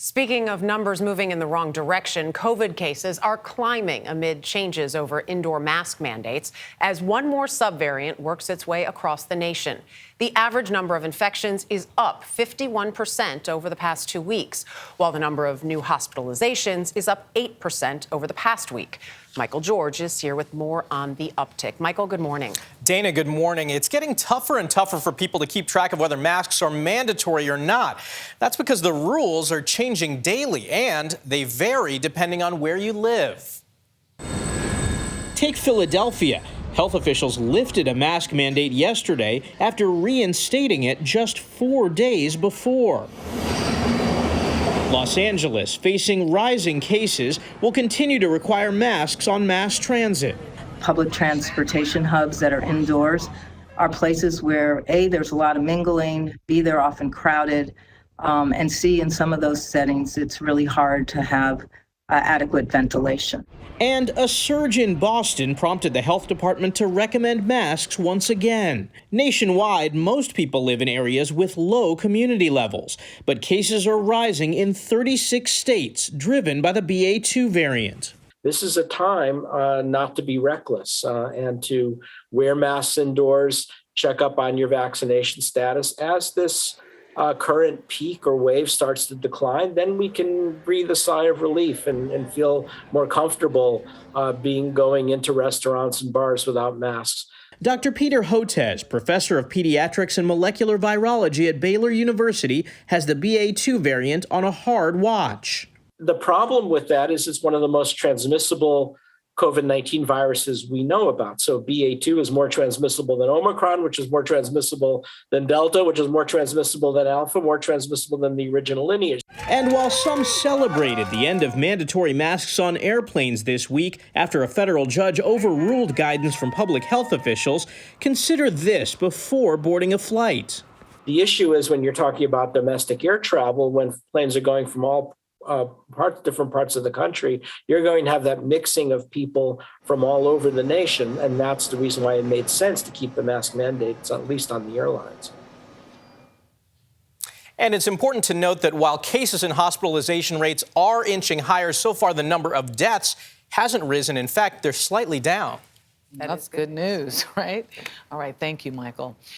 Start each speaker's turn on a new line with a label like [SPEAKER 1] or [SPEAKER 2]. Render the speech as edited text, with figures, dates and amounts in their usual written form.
[SPEAKER 1] Speaking of numbers moving in the wrong direction, COVID cases are climbing amid changes over indoor mask mandates as one more subvariant works its way across the nation. The average number of infections is up 51% over the past 2 weeks, while the number of new hospitalizations is up 8% over the past week. Michael George is here with more on the uptick. Michael, good morning.
[SPEAKER 2] Dana, good morning. It's getting tougher and tougher for people to keep track of whether masks are mandatory or not. That's because the rules are changing daily and they vary depending on where you live.
[SPEAKER 3] Take Philadelphia. Health officials lifted a mask mandate yesterday after reinstating it just 4 days before. Los Angeles, facing rising cases, will continue to require masks on mass transit.
[SPEAKER 4] Public transportation hubs that are indoors are places where A, there's a lot of mingling, B, they're often crowded, and C, in some of those settings, it's really hard to have adequate ventilation.
[SPEAKER 3] And a surge in Boston prompted the health department to recommend masks once again. Nationwide, most people live in areas with low community levels, but cases are rising in 36 states, driven by the BA.2 variant.
[SPEAKER 5] This is a time not to be reckless and to wear masks indoors, check up on your vaccination status. As this current peak or wave starts to decline, then we can breathe a sigh of relief and feel more comfortable going into restaurants and bars without masks.
[SPEAKER 3] Dr. Peter Hotez, professor of pediatrics and molecular virology at Baylor University, has the BA.2 variant on a hard watch.
[SPEAKER 5] The problem with that is it's one of the most transmissible COVID-19 viruses we know about. So BA.2 is more transmissible than Omicron, which is more transmissible than Delta, which is more transmissible than Alpha, more transmissible than the original lineage.
[SPEAKER 3] And while some celebrated the end of mandatory masks on airplanes this week after a federal judge overruled guidance from public health officials, consider this before boarding a flight.
[SPEAKER 5] The issue is when you're talking about domestic air travel, when planes are going from all different parts of the country, you're going to have that mixing of people from all over the nation, and that's the reason why it made sense to keep the mask mandates, at least on the airlines.
[SPEAKER 2] And it's important to note that while cases and hospitalization rates are inching higher, so far the number of deaths hasn't risen. In fact, they're slightly down.
[SPEAKER 6] That's good news, right? All right, thank you, Michael.